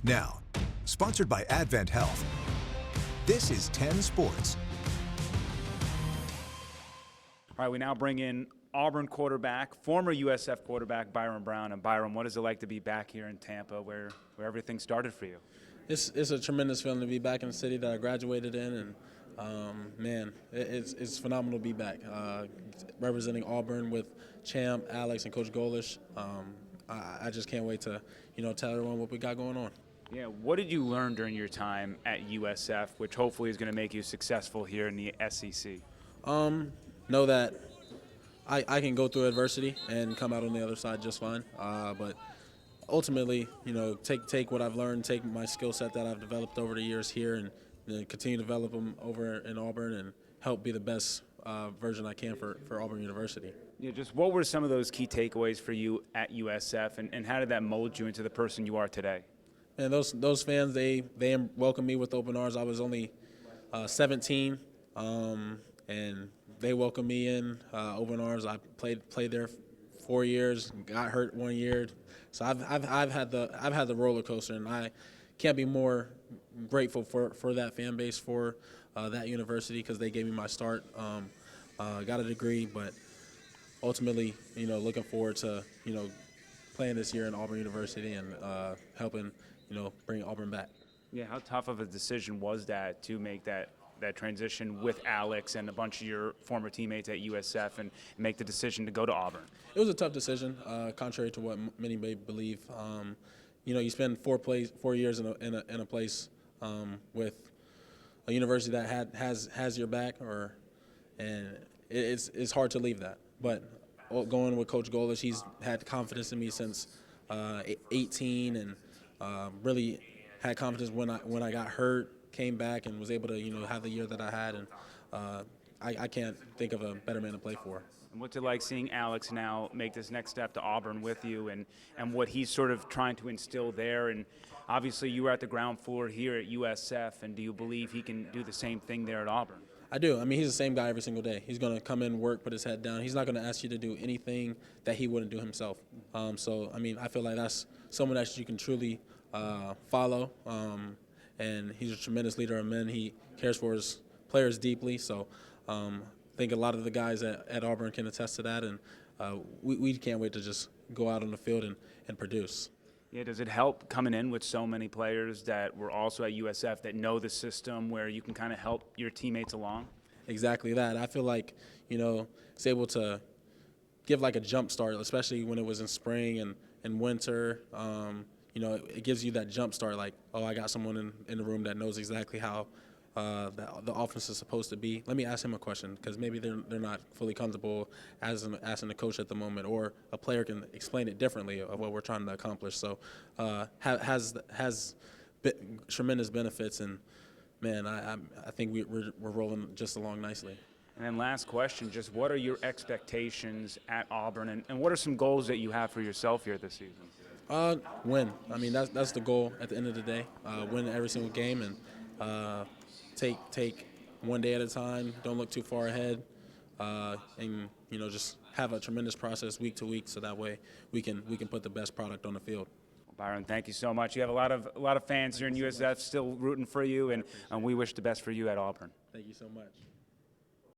Now, sponsored by Advent Health, this is 10 Sports. All right, we now bring in Auburn quarterback, former USF quarterback Byrum Brown. And Byrum, what is it like to be back here in Tampa where everything started for you? It's a tremendous feeling to be back in the city that I graduated in, and man, it's phenomenal to be back. Representing Auburn with Champ, Alex, and Coach Golish. I just can't wait to tell everyone what we got going on. Yeah, what did you learn during your time at USF, which hopefully is going to make you successful here in the SEC? Know that I can go through adversity and come out on the other side just fine. But ultimately, take what I've learned, take my skill set that I've developed over the years here, and continue to develop them over in Auburn and help be the best version I can for Auburn University. Yeah, just what were some of those key takeaways for you at USF, and how did that mold you into the person you are today? And those fans, they welcomed me with open arms. I was only 17, and they welcomed me in open arms. I played there 4 years, got hurt 1 year, so I've had the roller coaster, and I can't be more grateful for that fan base, for that university, because they gave me my start. Got a degree, but ultimately, looking forward to playing this year in Auburn University and helping bring Auburn back. Yeah, how tough of a decision was that to make that transition with Alex and a bunch of your former teammates at USF and make the decision to go to Auburn? It was a tough decision, contrary to what many may believe. You spend 4 years in a place with a university that has your back, and it's hard to leave that. But going with Coach Golish, he's had confidence in me since 18, and really had confidence when I got hurt, came back, and was able to have the year that I had, and I can't think of a better man to play for. And what's it like seeing Alex now make this next step to Auburn with you, and what he's sort of trying to instill there? And obviously you were at the ground floor here at USF, and do you believe he can do the same thing there at Auburn? I do. I mean, he's the same guy every single day. He's going to come in, work, put his head down. He's not going to ask you to do anything that he wouldn't do himself. So, I mean, I feel like that's someone that you can truly follow. And he's a tremendous leader of men. He cares for his players deeply. So I think a lot of the guys at Auburn can attest to that. And we can't wait to just go out on the field and produce. Yeah, does it help coming in with so many players that were also at USF that know the system, where you can kind of help your teammates along? Exactly that. I feel like, it's able to give like a jump start, especially when it was in spring and winter. It gives you that jump start, like, oh, I got someone in the room that knows exactly how the offense is supposed to be. Let me ask him a question, because maybe they're not fully comfortable asking the coach at the moment, or a player can explain it differently of what we're trying to accomplish. So has tremendous benefits, and man, I think we're rolling just along nicely. And then last question, just what are your expectations at Auburn, and what are some goals that you have for yourself here this season? Win. I mean, that's the goal at the end of the day. Win every single game, and take one day at a time. Don't look too far ahead, and just have a tremendous process week to week, so that way we can put the best product on the field. Byron, thank you so much. You have a lot of fans here in USF still rooting for you, and we wish the best for you at Auburn. Thank you so much.